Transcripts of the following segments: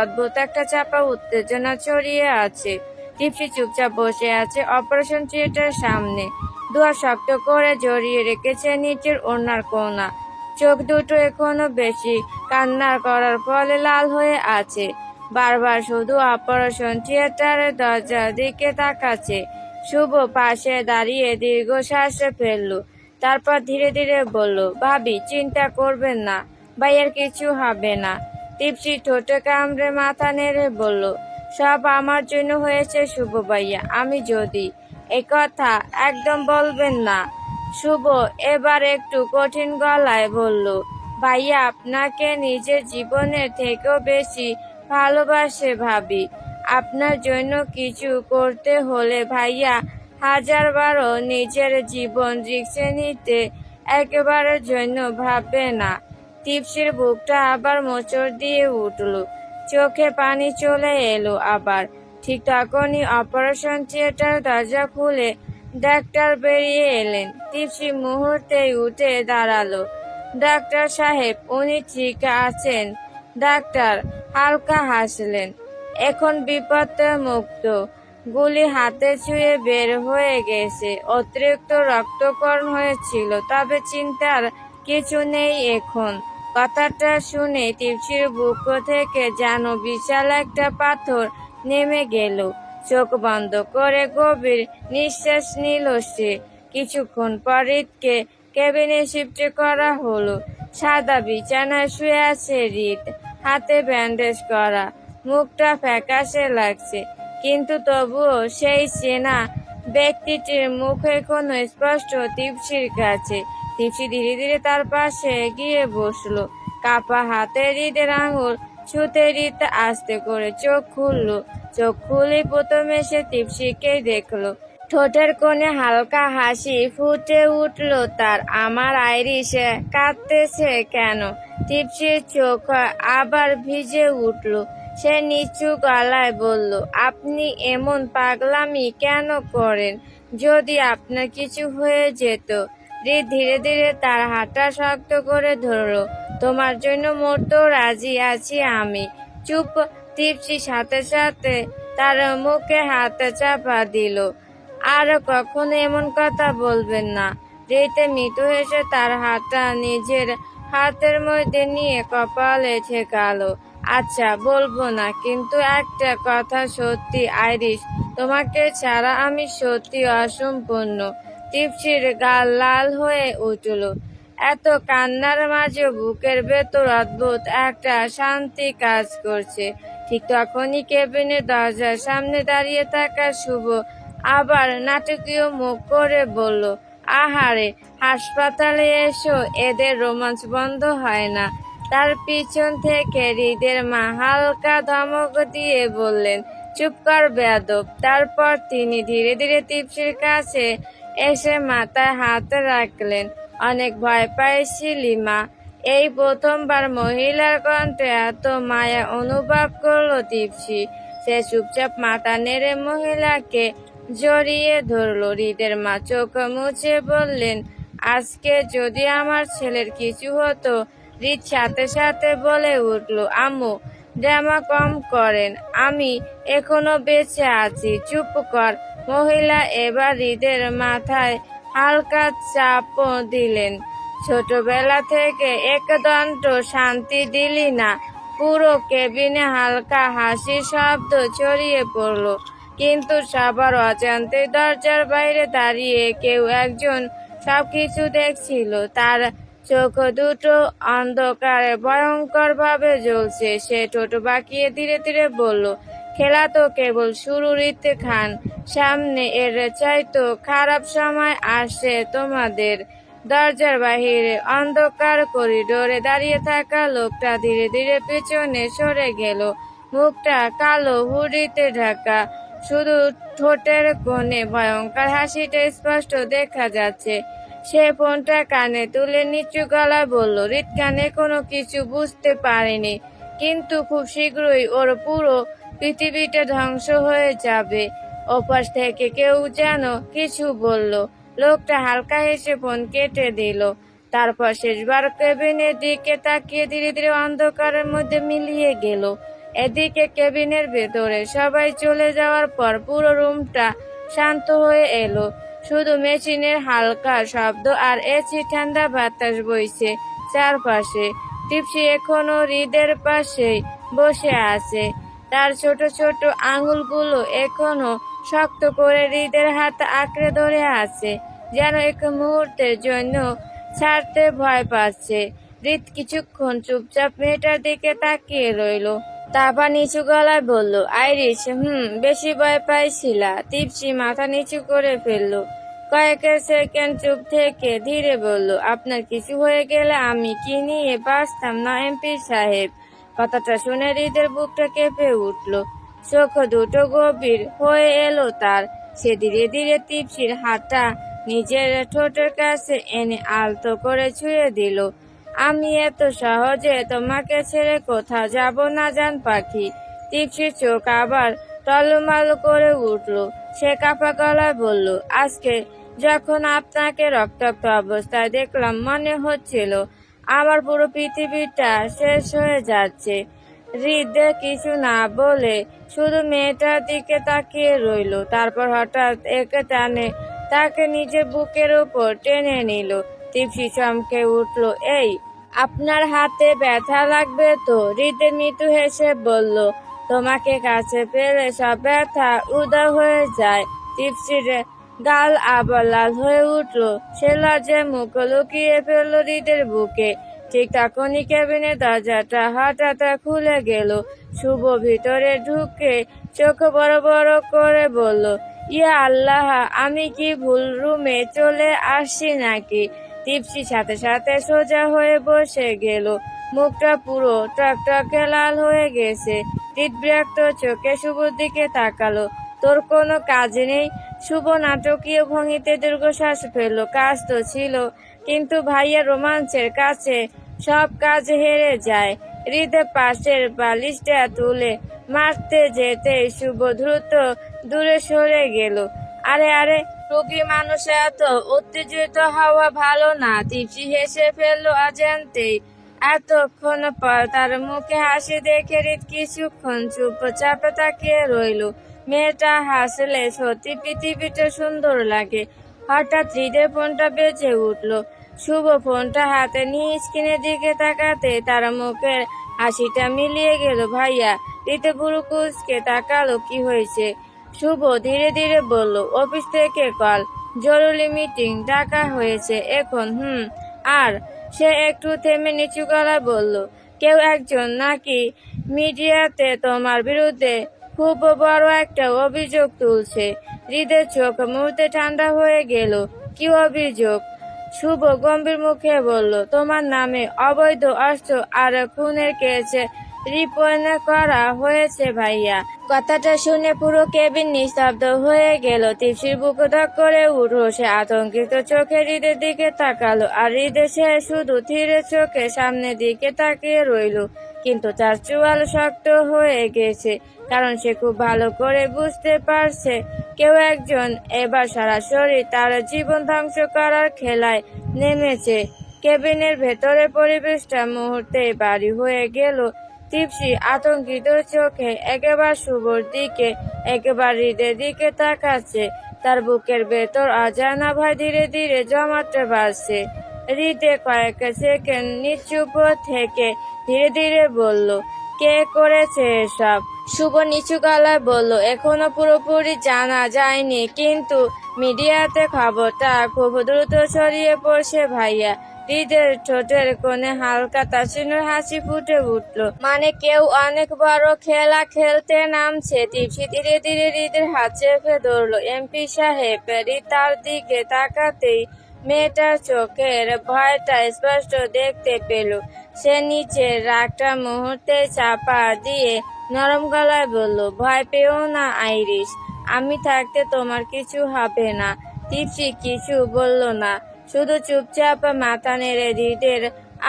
অদ্ভুত একটা চাপা উত্তেজনা ছড়িয়ে আছে। টিপসি চুপচাপ বসে আছে অপারেশন থিয়েটারের সামনে। দুয়া শক্ত করে জড়িয়ে রেখেছে নিচের ওড়নার কোনা। চোখ দুটো এখনো বেশি কান্নার করার ফলে লাল হয়ে আছে। বারবার শুধু অপারেশন থিয়েটারের দরজার দিকে তাকাচ্ছে। শুভ পাশে দাঁড়িয়ে দীর্ঘশ্বাস ফেলল। তারপর ধীরে ধীরে বলল, ভাবি, চিন্তা করবেন না, ভাইয়ের কিছু হবে না। টিপসি ঠোঁটে কামড়ে মাথা নেড়ে বলল, সব আমার জন্য হয়েছে শুভ ভাইয়া। আমি যদি এই কথা একদম বলবেন না। শুভ এবার একটু কঠিন গলায় বলল, ভাইয়া আপনাকে নিজের জীবনের থেকেও বেশি ভালোবাসে ভাবি। আপনার জন্য কিছু করতে হলে ভাইয়া হাজারবারও নিজের জীবন রিস্কে নিতে একেবারের জন্য ভাববে না। টিপসির বুকটা আবার মোচড় দিয়ে উঠল, চোখে পানি চলে এলো আবার। ঠিক তখনই অপারেশন থিয়েটার দরজা খুলে ডাক্তার বেরিয়ে এলেন। টিপসি মুহূর্তেই উঠে দাঁড়ালো। ডাক্তার সাহেব, উনি ঠিক আছেন? ডাক্তার হালকা হাসলেন। এখন বিপদ মুক্ত। গুলি হাতে ছুঁয়ে বের হয়ে গেছে। অতিরিক্ত রক্তকরণ হয়েছিল, তবে চিন্তার কিছু নেই এখন। কথাটা শুনে টিপসির বুক থেকে যেন বিশাল একটা পাথর নেমে গেল। চোখ বন্ধ করে গভীর নিঃশ্বাস নিল সে। কিছুক্ষণ পর রিতকে কেবিনে শিফট করা হলো। সাদা বিছানায় শুয়ে আছে রিত, হাতে ব্যান্ডেজ করা, মুখটা ফ্যাকাশে লাগছে, কিন্তু তবুও সেই চেনা ব্যক্তিটির মুখ এখনো স্পষ্ট টিপসির কাছে। টিপসি ধীরে ধীরে তার পাশে গিয়ে বসলো। কাপা হাতে হৃদের আঙুল ছুতে রিত আস্তে করে চোখ খুললো। চোখ খুলে প্রথমে সে টিপসিকে দেখলো। ঠোঁটের কোণে হালকা হাসি ফুটে উঠল তার। আমার আইরিশ কাঁদতেছে কেন? টিপসির চোখ আবার ভিজে উঠল। সে নিচু গলায় বলল, আপনি এমন পাগলামি কেন করেন? যদি আপনার কিছু হয়ে যেত? রিত ধীরে ধীরে তার হাতটা শক্ত করে ধরল। তোমার জন্য মরতেও রাজি আছি আমি। চুপ। টিপসি সাথে সাথে তার মুখে হাত চাপা দিল। আর কখনো এমন কথা বলবেন না। রিতে মৃদু হেসে তার হাতটা নিজের হাতের মধ্যে নিয়ে কপালে ঠেকালো। আচ্ছা, বলবো না, কিন্তু একটা কথা সত্যি আইরিশ, তোমাকে ছাড়া আমি সত্যি অসম্পূর্ণ। টিপসির গাল লাল হয়ে উঠল। এত কান্নার মাঝে বুকের ভেতর অদ্ভুত একটা শান্তি কাজ করছে। ঠিক তখনই কেবিনের দরজার সামনে দাঁড়িয়ে থাকা শুভ আবার নাটকীয় মুখ করে বলল, আহারে, হাসপাতালে এসো, এদের রোমাঞ্চ বন্ধ হয় না। তার পিছন থেকে হৃদের মা হালকা ধমক দিয়ে বললেন, চুপ কর বেয়াদব। তারপর তিনি ধীরে ধীরে টিপসির কাছে এসে মাথায় হাত রাখলেন। অনেক ভয় পাইছিলি মা? এই প্রথমবার মহিলার কণ্ঠে এত মায়া অনুভব করলো টিপসি। সে চুপচাপ মাথা নেড়ে মহিলাকে জড়িয়ে ধরল। হৃদের মা চোখ মুছে বললেন, আজকে যদি আমার ছেলের কিছু হতো। হৃদ সাথে সাথে বলে উঠল, আম্মু, ড্রামা কম করেন, আমি এখনো বেঁচে আছি। চুপ কর। মহিলা এবার হৃদের মাথায় হালকা চাপ দিলেন। ছোটবেলা থেকে একদণ্ড শান্তি দিলি না। পুরো কেবিনে হালকা হাসির শব্দ ছড়িয়ে পড়ল। কিন্তু সবার অজান্তে দরজার বাইরে দাঁড়িয়ে কেউ একজন সবকিছু দেখছিল। তার চোখ দুটো অন্ধকারে ভয়ঙ্কর ভাবে জ্বলছে। সে ঠোঁট বাঁকিয়ে ধীরে ধীরে বলল, খেলা তো কেবল শুরু রিত খান, সামনে এর চাইতো খারাপ সময় আসছে তোমাদের। দরজার বাহিরে অন্ধকার করিডোরে দাঁড়িয়ে থাকা লোকটা ধীরে ধীরে পেছনে সরে গেল। মুখটা কালো হুডিতে ঢাকা, শুধু ঠোঁটের কোণে ভয়ঙ্কর হাসিটা স্পষ্ট দেখা যাচ্ছে। সে ফোনটা কানে তুলে নিচু গলায় বলল, রিত কানে কোনো কিছু বুঝতে পারেনি, কিন্তু খুব শীঘ্রই ওর পুরো পৃথিবীটা ধ্বংস হয়ে যাবে। ওপাশ থেকে কেউ যেন কিছু বলল। লোকটা হালকা হেসে ফোন কেটে দিল। তারপর শেষবার কেবিনের দিকে তাকিয়ে ধীরে ধীরে অন্ধকারের মধ্যে মিলিয়ে গেল। এদিকে কেবিনের ভেতরে সবাই চলে যাওয়ার পর পুরো রুমটা শান্ত হয়ে এলো। শুধু মেশিনের হালকা শব্দ আর এসি ঠান্ডা বাতাস বইছে চারপাশে। টিপসি এখনো হৃদের পাশেই বসে আছে। তার ছোট ছোট আঙুলগুলো এখনো শক্ত করে হৃদের হাত আঁকড়ে ধরে আছে, যেন এক মুহূর্তের জন্য ছাড়তে ভয় পাচ্ছে। হৃদ কিছুক্ষণ চুপচাপ মেয়েটার দিকে তাকিয়ে রইল। তারপর নিচু গলায় বলল, আইরিশ, বেশি ভয় পাইছিলা? টিপসি মাথা নিচু করে ফেলল। কয়েক সেকেন্ড চুপ থেকে ধীরে বলল, আপনার কিছু হয়ে গেলে আমি কি নিয়ে বাঁচতাম না এমপি সাহেব? কথাটা শুনে হৃদের বুকটা কেঁপে উঠল। চোখ দুটো গভীর হয়ে এলো তার। সে ধীরে ধীরে টিপসির হাতটা নিজের ঠোঁটের কাছে এনে আলতো করে ছুঁয়ে দিল। আমি এত সহজে তোমাকে ছেড়ে কোথাও যাব না জান পাখি। টিপসির চোখ আবার টলমল করে উঠল। সে কাঁপা গলায় বলল, আজকে যখন আপনাকে রক্তাক্ত অবস্থায় দেখলাম মনে হচ্ছিল আমার পুরো পৃথিবীটা শেষ হয়ে যাচ্ছে। হৃদ কিছু না বলে শুধু মেয়েটার দিকে তাকিয়ে রইল। তারপর হঠাৎ এক টানে তাকে নিজের বুকের উপর টেনে নিল। টিপসি চমকে উঠল। এই, আপনার হাতে ব্যথা লাগবে তো? হৃদে মৃদু হেসে বলল, তোমাকে কাছে পেলে সব ব্যথা উধাও হয়ে যায়। টিপসির গাল আবার লাল হয়ে উঠল। সে লজ্জায় মুখ লুকিয়ে ফেলল হৃদের বুকে। ঠিক তখনই কেবিনের দরজাটা হঠাৎ খুলে গেল। শুভ ভিতরে ঢুকে চোখ বড় বড় করে বলল, ইয়া আল্লাহ, আমি কি ভুল রুমে চলে আসছি নাকি? টিপসি সাথে সাথে সোজা হয়ে বসে গেল। মুখটা পুরো টকটকে লাল হয়ে গেছে। হৃদবিরক্ত চোখে শুভর দিকে তাকালো। তোর কোনো কাজ নেই? শুভ নাটকীয় ভঙ্গিতে দীর্ঘশ্বাস ফেলল। কাজ তো ছিল, কিন্তু ভাইয়া রোমাঞ্চের কাছে সব কাজ হেরে যায়। হৃদে পাশের বালিশটা তুলে মারতে যেতেই শুভ দ্রুত দূরে সরে গেল। আরে আরে, রোগী মানুষ এত উত্তেজিত হওয়া ভালো না। টিপসি হেসে ফেলল অজান্তেই। এতক্ষণ পর তার মুখে হাসি দেখে হৃদ কিছুক্ষণ চুপচাপ তাকিয়ে রইল। মেয়েটা হাসলে সত্যি পৃথিবীটা সুন্দর লাগে। হঠাৎ হৃদের ফোনটা বেজে উঠল। শুভ ফোনটা হাতে নিয়ে স্ক্রিনের দিকে তাকাতে তার মুখের হাসিটা মিলিয়ে গেল। ভাইয়া। হৃদে বুড়ো কুচকে তাকালো। কি হয়েছে? শুভ ধীরে ধীরে বলল, অফিস থেকে কল, জরুরি মিটিং ডাকা হয়েছে এখন। আর? সে একটু থেমে নিচু গলায় বলল, কেউ একজন নাকি মিডিয়াতে তোমার বিরুদ্ধে খুব বড় একটা অভিযোগ তুলছে। হৃদের চোখ মুহূর্তে ঠান্ডা হয়ে গেল। কি অভিযোগ? শুভ গম্ভীর মুখে বলল, তোমার নামে অবৈধ অস্ত্র আর খুনের কেস রিপোর্ট করা হয়েছে ভাইয়া। কথাটা শুনে পুরো কেবিন নিস্তব্ধ হয়ে গেল। টিপসির বুক ধক করে উঠল। সে আতঙ্কিত চোখে হৃদের দিকে তাকালো। আর হৃদে সে শুধু ধীরে চোখে সামনের দিকে তাকিয়ে রইল। কিন্তু তার চোয়াল শক্ত হয়ে গেছে, কারণ সে খুব ভালো করে বুঝতে পারছে কেউ একজন এবার সরাসরি তার জীবন ধ্বংস করার খেলায় নেমেছে। কেবিনের ভেতরে পরিবেশটা মুহূর্তে বাড়ি হয়ে গেল। টিপসি আতঙ্কিত চোখে একবার শুভর দিকে একবার হৃদের দিকে তাকাচ্ছে। তার বুকের ভেতর অজানা ভয় ধীরে ধীরে জমাতে বাড়ছে। হৃদে কয়েক সেকেন্ড নিচুপ থেকে ধীরে ধীরে বলল, কে করেছে এসব? শুভ নিচু গলায় বলল, এখনো পুরোপুরি জানা যায়নি, কিন্তু মিডিয়াতে খবরটা খুব দ্রুত ছড়িয়ে পড়ছে ভাইয়া। হৃদের ঠোঁটের কোণে হালকা তাচ্ছিল্যের হাসি ফুটে উঠল। মানে কেউ অনেক বড় খেলা খেলতে নামছে। টিপসি ধীরে ধীরে হৃদের হাত চেপে ধরল। এমপি সাহেব। হৃদ তার দিকে তাকাতেই মেয়েটার চোখের ভয়টা স্পষ্ট দেখতে পেল। সে নিচের রাগটা মুহূর্তে চাপা দিয়ে নরম গলায় বলল, ভয় পেও না আইরিশ, আমি থাকতে তোমার কিছু হবে না। টিপসি কিছু বলল না, শুধু চুপচাপ মাথা নেড়ে হৃদের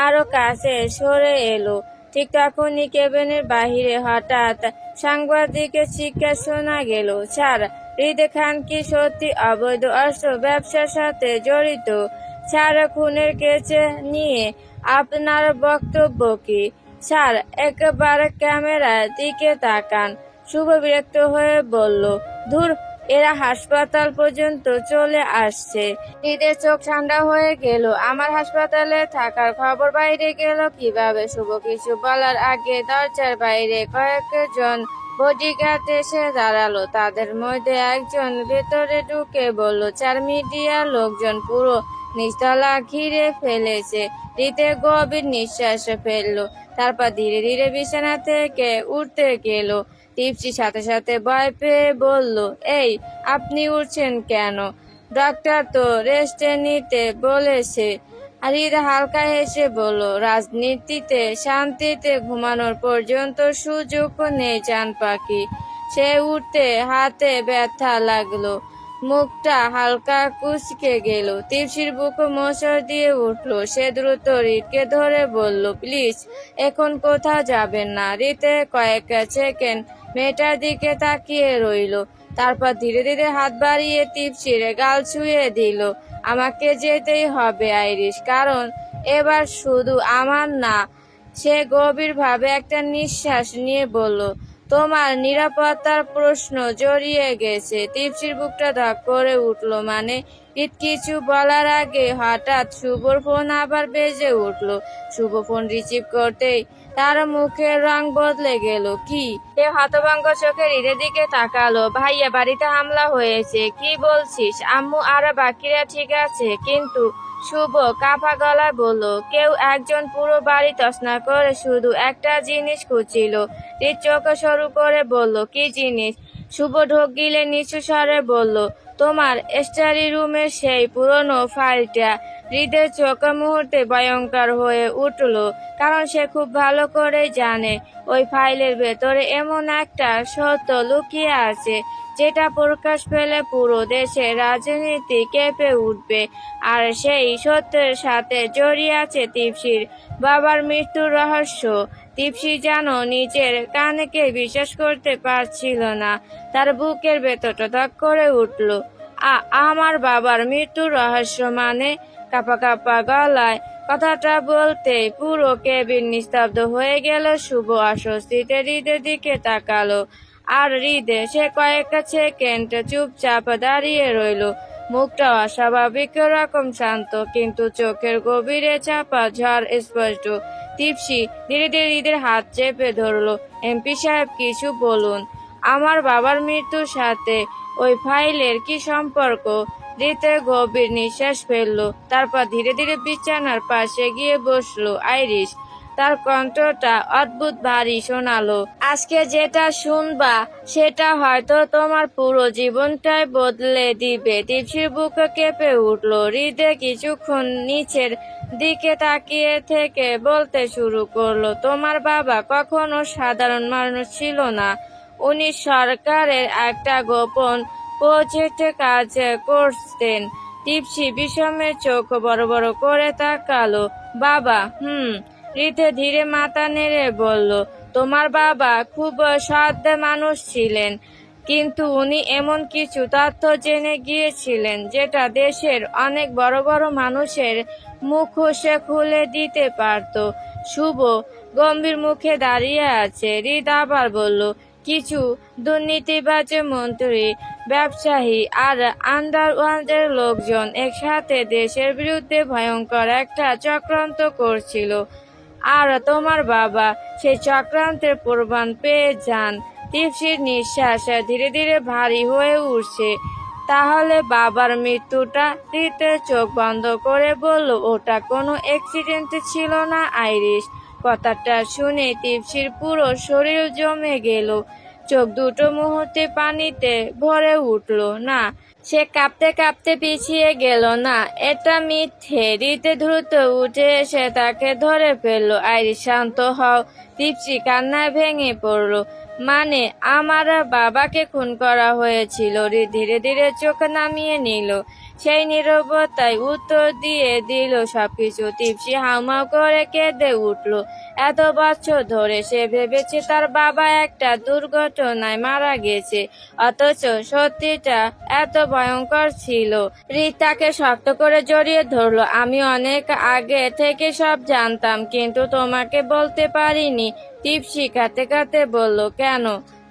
আরো কাছে সরে এলো। ঠিক তখনই কেবিনের বাহিরে হঠাৎ সাংবাদিকের চিৎকার শোনা গেল, স্যার, হৃদ খান কি সত্যি অবৈধ অস্ত্র ব্যবসার সাথে জড়িত? স্যার, খুনের কেস নিয়ে আপনার বক্তব্য কি? স্যার, একবার ক্যামেরার দিকে তাকান। শুভ বিরক্ত হয়ে বলল, ধুর, এরা হাসপাতাল পর্যন্ত চলে আসছে। হৃদের চোখ ঠান্ডা হয়ে গেল। আমার হাসপাতালে থাকার খবর বাইরে গেল কিভাবে? শুভ কিছু বলার আগে দরজার বাইরে কয়েকজন বডিগার্ড এসে দাঁড়ালো। তাদের মধ্যে একজন ভেতরে ঢুকে বলল, 4 মিডিয়ার লোকজন পুরো নিচতলা ঘিরে ফেলেছে। হৃদে গভীর নিঃশ্বাস ফেললো। তারপর ধীরে ধীরে বিছানা থেকে উঠতে গেল। টিপসি সাথে সাথে ভয় পেয়ে বলল, এই, আপনি উঠছেন কেন? ডাক্তার তো রেস্টে নিতে বলেছে। হৃদা হালকা হেসে বলল, রাজনীতিতে শান্তিতে ঘুমানোর পর্যন্ত সুযোগ নেই জান পাখি। সে উঠতে হাতে ব্যথা লাগলো। মুখটা হালকা কুঁচকে গেল। টিপসির বুক মোচড় দিয়ে উঠলো। সে দ্রুত হৃদকে ধরে বলল, প্লিজ এখন কোথাও যাবেন না। হৃদে কয়েক সেকেন্ড মেয়েটার দিকে তাকিয়ে রইল। তারপর ধীরে ধীরে হাত বাড়িয়ে টিপসির গাল ছুঁয়ে দিল। আমাকে যেতেই হবে আইরিশ, কারণ এবার শুধু আমার না। সে গভীরভাবে একটা নিঃশ্বাস নিয়ে বলল, তোমার নিরাপত্তার প্রশ্ন জড়িয়ে গেছে। টিপসির বুকটা ধক করে উঠল। মানে? হৃদ কিছু বলার আগে হঠাৎ শুভর ফোন আবার বেজে উঠল। শুভ ফোন রিসিভ করতেই তার মুখের রং বদলে গেল। কি? সে হতভম্ব চোখে হৃদের দিকে তাকালো। ভাইয়া, বাড়িতে হামলা হয়েছে। কি বলছিস? আম্মু আর বাকিরা ঠিক আছে? কিন্তু শুভ কাঁপা গলায় বলল, কেউ একজন পুরো বাড়ি তছনছ করে শুধু একটা জিনিস খুঁজছিল। হৃদ চোখ সরু করে বলল, কি জিনিস? শুভ ঢোক গিলে নিচু স্বরে বলল, তোমার স্টাডি রুমের সেই পুরনো ফাইলটা। হৃদের চোখ মুহূর্তে ভয়ঙ্কর হয়ে উঠল, কারণ সে খুব ভালো করে জানে ওই ফাইলের ভেতরে এমন একটা সত্য লুকিয়ে আছে যেটা প্রকাশ পেলে পুরো দেশের রাজনীতি কেঁপে উঠবে। আর সেই সত্যের সাথে জড়িয়ে আছে টিপসির বাবার মৃত্যুর রহস্য। টিপসি যেন নিজের কানকে বিশ্বাস করতে পারছিল না। তার বুকের ভেতরটা ধক করে উঠল। আমার বাবার মৃত্যুর রহস্য মানে? কাঁপা কাঁপা গলায় কথাটা বলতে পুরো কেবিন নিস্তব্ধ হয়ে গেল। শুভ অস্বস্তিতে হৃদের দিকে তাকালো। আর হৃদে সে কয়েক সেকেন্ড চুপচাপ দাঁড়িয়ে রইল। মুখটা অস্বাভাবিক রকম শান্ত, কিন্তু চোখের গভীরে চাপা ঝড় স্পষ্ট। টিপসি ধীরে ধীরে হৃদের হাত চেপে ধরলো। এমপি সাহেব, কিছু বলুন। আমার বাবার মৃত্যুর সাথে ওই ফাইলের কি সম্পর্ক? হৃদে গভীর নিঃশ্বাস ফেললো। তারপর ধীরে ধীরে বিছানার পাশে গিয়ে বসলো। আইরিশ, তার কণ্ঠটা অদ্ভুত ভারী শোনালো। আজকে যেটা শুনবা সেটা হয়তো তোমার পুরো জীবনটাই বদলে দিবে। টিপসির বুক কেঁপে উঠলো। হৃদে কিছুক্ষণ নিচের দিকে তাকিয়ে থেকে বলতে শুরু করলো, তোমার বাবা কখনো সাধারণ মানুষ ছিল না। উনি সরকারের একটা গোপন প্রজেক্টে কাজ করতেন। টিপসি বিষমে চোখ বড় বড় করে তাকালো। বাবা? হৃদে ধীরে মাথা নেড়ে বলল, তোমার বাবা খুব সৎ মানুষ ছিলেন, কিন্তু উনি এমন কিছু তথ্য জেনে গিয়েছিলেন যেটা দেশের অনেক বড় বড় মানুষের মুখোশ খুলে দিতে পারত। শুভ গম্ভীর মুখে দাঁড়িয়ে আছে। হৃদ আবার বলল, কিছু দুর্নীতিবাজ মন্ত্রী, ব্যবসায়ী আর আন্ডারওয়ার্ল্ডের লোকজন একসাথে দেশের বিরুদ্ধে ভয়ঙ্কর একটা চক্রান্ত করছিল। আর তোমার বাবা সেই চক্রান্তের প্রমাণ পেয়ে যান। টিপসির নিঃশ্বাস ধীরে ধীরে ভারী হয়ে উঠছে। তাহলে বাবার মৃত্যুটা? হৃদের চোখ বন্ধ করে বলল, ওটা কোনো অ্যাক্সিডেন্ট ছিল না আইরিশ। কথাটা শুনে টিপসির পুরো শরীর জমে গেল। চোখ দুটো মুহূর্তে পানিতে ভরে উঠল। না, সে কাঁপতে কাঁপতে পিছিয়ে গেল না, এটা মিথ্যে। হৃদে দ্রুত উঠে এসে তাকে ধরে ফেললো। আইরিশ, শান্ত হও। টিপসি কান্নায় ভেঙে পড়ল। মানে আমার বাবাকে খুন করা হয়েছিল। ধীরে ধীরে চোখ নামিয়ে নিল। সেই নীরবতায় উত্তর দিয়ে দিল সবকিছু। টিপসি হাউমাউ করে কেঁদে উঠল। এত বছর ধরে সে ভেবেছে তার বাবা একটা দুর্ঘটনায় মারা গেছে, অথচ সত্যিটা এত ভয়ঙ্কর ছিল। হৃদ তাকে শক্ত করে জড়িয়ে ধরলো। আমি অনেক আগে থেকে সব জানতাম, কিন্তু তোমাকে বলতে পারিনি। টিপসি কাঁদতে কাঁদতে বলল, কেন?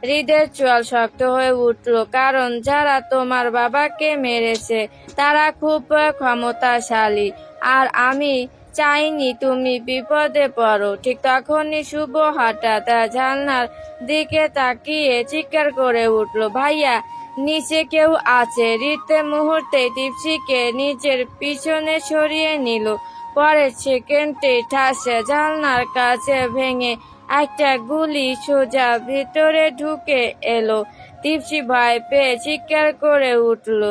হৃদের চোয়াল শক্ত হয়ে উঠল। কারণ যারা তোমার বাবাকে মেরেছে তারা খুব ক্ষমতাশালী, আর আমি চাইনি তুমি বিপদে পড়ো। ঠিক তখনই শুভ হঠাৎ জানলার দিকে তাকিয়ে চিৎকার করে উঠল, ভাইয়া, নিচে কেউ আছে। হৃদে মুহূর্তে টিপসিকে নিজের পিছনে সরিয়ে নিল। পরের সেকেন্ডে ঠাস জানলার কাছে ভেঙে একটা গুলি সোজা ভিতরে ঢুকে এলো। টিপসি ভয় পেয়ে চিৎকার করে উঠল।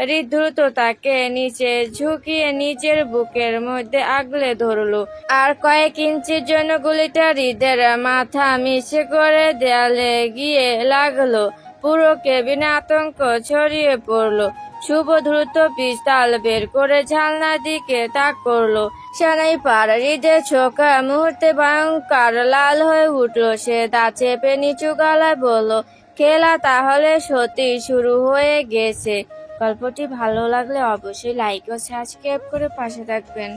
হৃদ দ্রুত তাকে নিচে ঝুঁকিয়ে নিজের বুকের মধ্যে আগলে ধরলো। আর কয়েক ইঞ্চির জন্য গুলিটা হৃদের মাথা মিশে করে দেয়ালে গিয়ে লাগলো। পুরো কেবিনে আতঙ্ক ছড়িয়ে পড়লো। শুভ দ্রুত পিস্তল বের করে জানলার দিকে তাক করলো। স্নাইপার। হৃদের চোখ মুহূর্তে ভয়ঙ্কর লাল হয়ে উঠল। সে দাঁত চেপে নিচু গলায় বলল, খেলা তাহলে সত্যি শুরু হয়ে গেছে। গল্পটি ভালো লাগলে অবশ্যই লাইক ও সাবস্ক্রাইব করে পাশে থাকবেন।